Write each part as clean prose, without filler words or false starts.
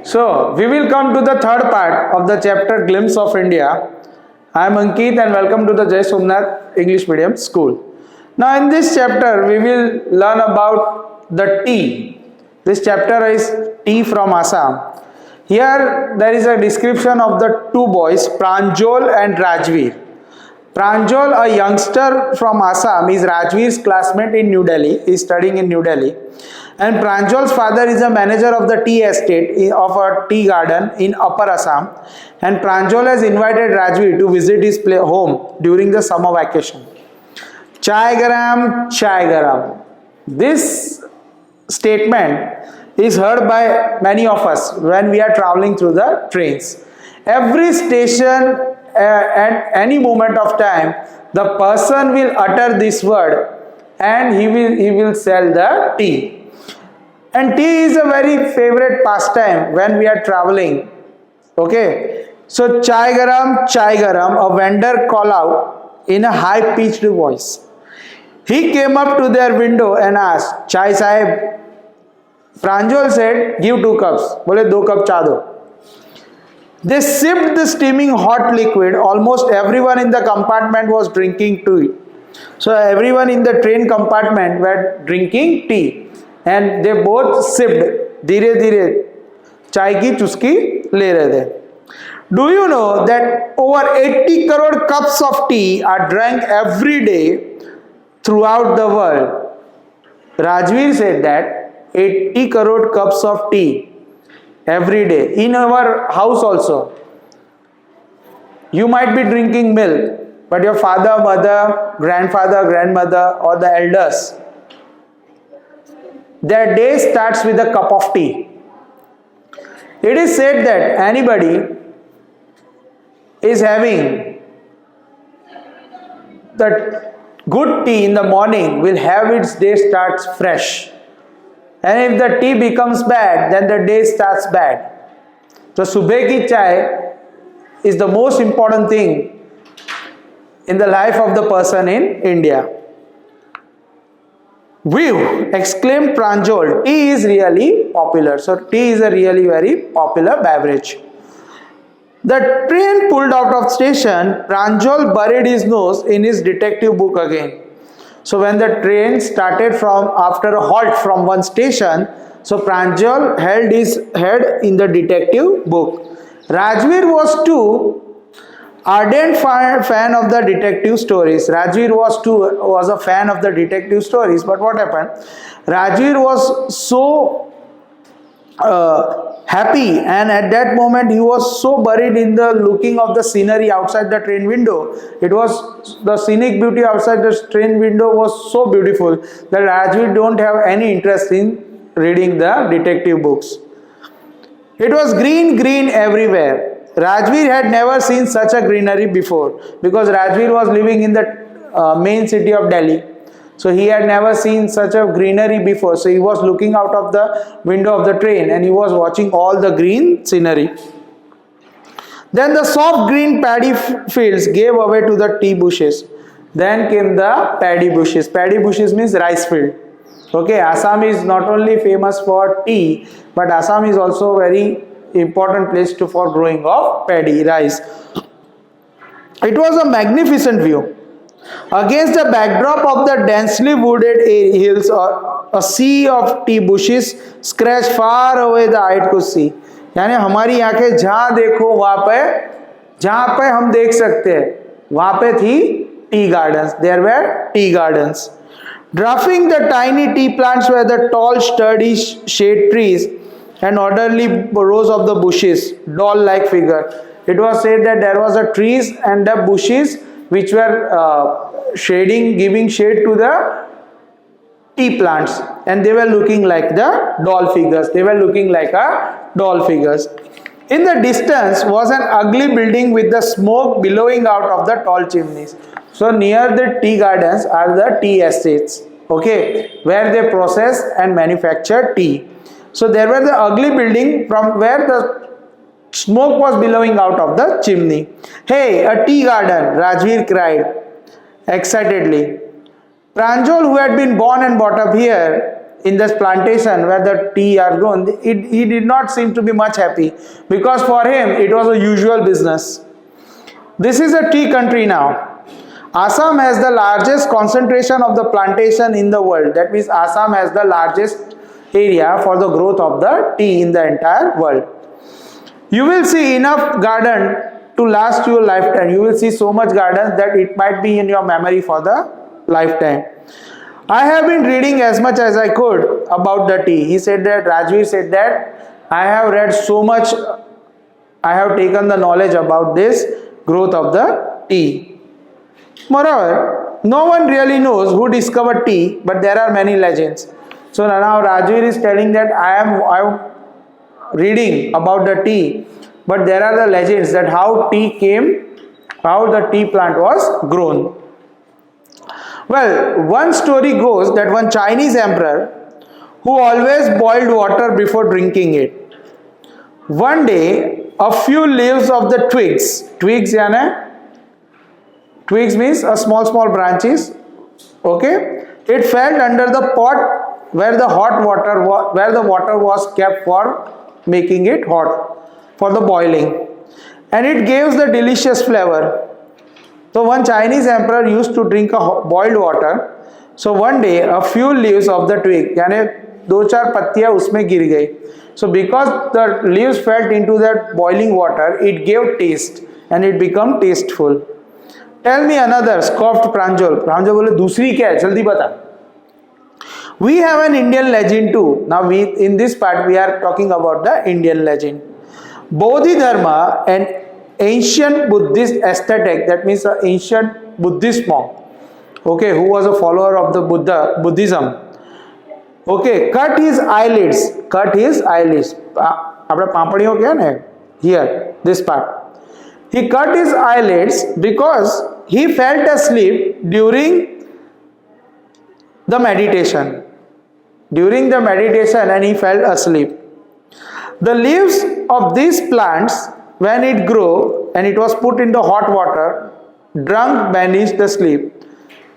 So, we will come to the third part of the chapter Glimpse of India. I am Ankit and welcome to the Jai Somnath English Medium School. Now, in this chapter, we will learn about the tea. This chapter is tea from Assam. Here, there is a description of the two boys, Pranjal and Rajveer. Pranjal, a youngster from Assam, is Rajveer's classmate in New Delhi. He is studying in New Delhi. And Pranjal's father is a manager of the tea estate of a tea garden in Upper Assam. And Pranjal has invited Rajveer to visit his home during the summer vacation. Chai garam, chai garam. This statement is heard by many of us when we are traveling through the trains. Every station, at any moment of time, the person will utter this word and he will sell the tea. And tea is a very favorite pastime when we are traveling. Okay. So chai garam, a vendor call out in a high pitched voice. He came up to their window and asked, "Chai sahib?" Pranjal said, "Give 2 cups." Bole 2 cup cha do. They sipped the steaming hot liquid. Almost everyone in the compartment was drinking tea. So everyone in the train compartment were drinking tea. And they both sipped. Dhire dhire chai ki chuski le rahe the. Do you know that over 80 crore cups of tea are drank every day throughout the world? Rajveer said that 80 crore cups of tea every day in our house also. You might be drinking milk, but your father, mother, grandfather, grandmother, or the elders, their day starts with a cup of tea. It is said that anybody is having the good tea in the morning will have its day starts fresh. And if the tea becomes bad, then the day starts bad. So subah ki chai is the most important thing in the life of the person in India. "Whew!" exclaimed Pranjal. Tea is really popular. So tea is a really very popular beverage. The train pulled out of station. Pranjal buried his nose in his detective book again. So when the train started from after a halt from one station, so Pranjal held his head in the detective book. Rajveer was too ardent fan of the detective stories. Rajveer was a fan of the detective stories. But what happened? Rajveer was so happy, and at that moment he was so buried in the looking of the scenery outside the train window. It was the scenic beauty outside the train window was so beautiful that Rajveer don't have any interest in reading the detective books. It was green everywhere. Rajveer had never seen such a greenery before because Rajveer was living in the main city of Delhi. So he had never seen such a greenery before. So he was looking out of the window of the train and he was watching all the green scenery. Then the soft green paddy fields gave away to the tea bushes. Then came the paddy bushes. Paddy bushes means rice field. Okay, Assam is not only famous for tea, but Assam is also very important place for growing of paddy, rice. It was a magnificent view. Against the backdrop of the densely wooded hills, a sea of tea bushes stretched far away the eye could see. यानी हमारी आंखें जहाँ देखो वहाँ पे हम देख सकते हैं वहाँ पे थी tea gardens. There were tea gardens. Dwarfing the tiny tea plants were the tall, sturdy shade trees and orderly rows of the bushes, doll-like figure. It was said that there was a trees and the bushes which were giving shade to the tea plants, and they were looking like the doll figures. In the distance was an ugly building with the smoke billowing out of the tall chimneys. So near the tea gardens are the tea estates, okay, where they process and manufacture tea. So there was the ugly building from where the smoke was billowing out of the chimney. "Hey, a tea garden!" Rajveer cried excitedly. Pranjal, who had been born and brought up here, in this plantation where the tea are grown, he did not seem to be much happy, because for him it was a usual business. This is a tea country now. Assam has the largest concentration of the plantation in the world. That means Assam has the largest area for the growth of the tea in the entire world. You will see enough garden to last your lifetime. You will see so much gardens that it might be in your memory for the lifetime. I have been reading as much as I could about the tea. He said that, Rajveer said that, I have read so much, I have taken the knowledge about this growth of the tea. Moreover, no one really knows who discovered tea, but there are many legends. So now Rajveer is telling that I am reading about the tea, but there are the legends that how tea came, how the tea plant was grown. Well, one story goes that one Chinese emperor who always boiled water before drinking it. One day, a few leaves of the twigs means a small branches, okay, it fell under the pot where the water was kept for making it hot for the boiling, and it gives the delicious flavor. So one Chinese emperor used to drink a boiled water. So one day a few leaves of the twig, यानी 2-4 पत्तियां उसमें गिर गई. So because the leaves fell into that boiling water, it gave taste and it became tasteful. Tell me another, scoffed Pranjal. Pranjal बोले दूसरी क्या है, जल्दी बता. We have an Indian legend too. Now in this part we are talking about the Indian legend. Bodhidharma, an ancient Buddhist ascetic, that means an ancient Buddhist monk, okay, who was a follower of the Buddhism, okay, cut his eyelids. अपना पापड़ियों क्या ना, here, this part. He cut his eyelids because he felt asleep during the meditation. And he felt asleep. The leaves of these plants, when it grew and it was put into hot water, drunk banished the sleep.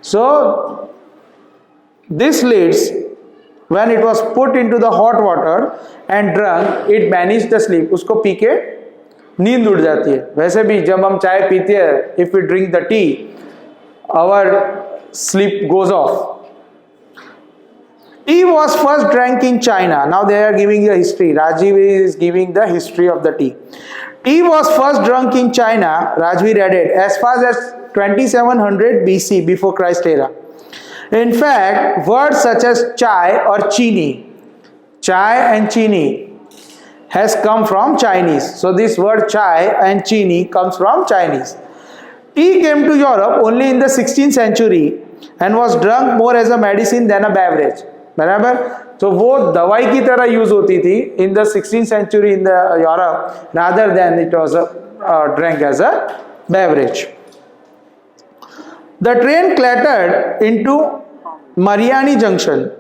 So these leaves, when it was put into the hot water and drunk, it banished the sleep. उसको P के नींद उड़ जाती है. वैसे भी जब हम चाय पीते हैं, if we drink the tea, our sleep goes off. Tea was first drank in China. Now they are giving the history. Rajiv is giving the history of the tea. Tea was first drunk in China, Rajveer added, as far as 2700 BC, before Christ era. In fact, words such as chai or chini, chai and chini, has come from Chinese. So this word chai and chini comes from Chinese. Tea came to Europe only in the 16th century and was drunk more as a medicine than a beverage. बराबर. तो वो दवाई की तरह use होती थी in the 16th century in the Europe rather than it was drank as a beverage. The train clattered into Mariani Junction.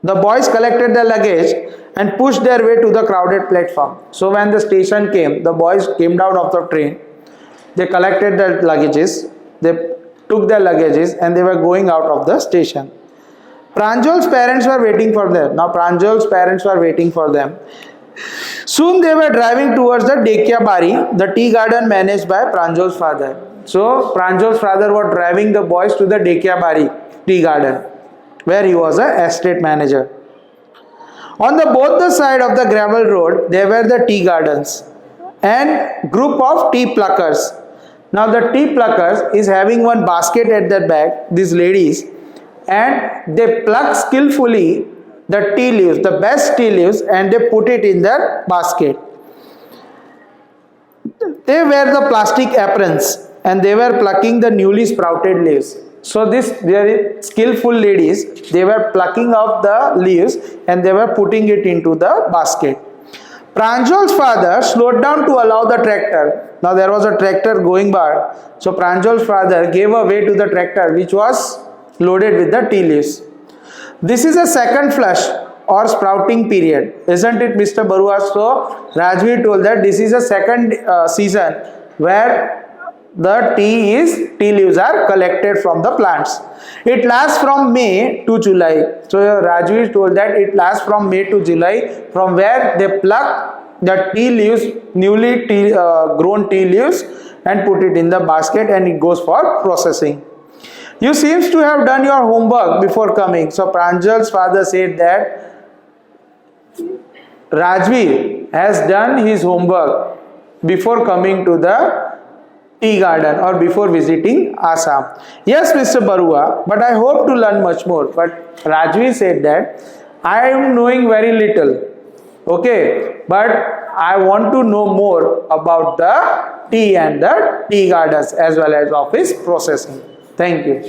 The boys collected their luggage and pushed their way to the crowded platform. So when the station came, the boys came down off the train. They collected their luggages. They took their luggages and they were going out of the station. Pranjal's parents were waiting for them. Now Pranjal's parents were waiting for them. Soon they were driving towards the Dekyabari, the tea garden managed by Pranjal's father. So Pranjal's father was driving the boys to the Dekyabari tea garden, where he was an estate manager. On both the side of the gravel road, there were the tea gardens and group of tea pluckers. Now the tea pluckers is having one basket at their back, these ladies, and they pluck skillfully the tea leaves, the best tea leaves, and they put it in their basket. They wear the plastic aprons and they were plucking the newly sprouted leaves. So these very skillful ladies, they were plucking off the leaves and they were putting it into the basket. Pranjal's father slowed down to allow the tractor. Now there was a tractor going by. So Pranjal's father gave a way to the tractor which was loaded with the tea leaves. This is a second flush or sprouting period, isn't it, Mr. Barua? So Rajveer told that this is a second season where the tea leaves are collected from the plants. It lasts from May to July. So Rajveer told that it lasts from May to July, from where they pluck the tea leaves, newly grown tea leaves, and put it in the basket, and it goes for processing. You seems to have done your homework before coming. So Pranjal's father said that Rajveer has done his homework before coming to the tea garden or before visiting Assam. Yes, Mr. Barua, but I hope to learn much more. But Rajveer said that I am knowing very little. Okay, but I want to know more about the tea and the tea gardens as well as office processing. Thank you.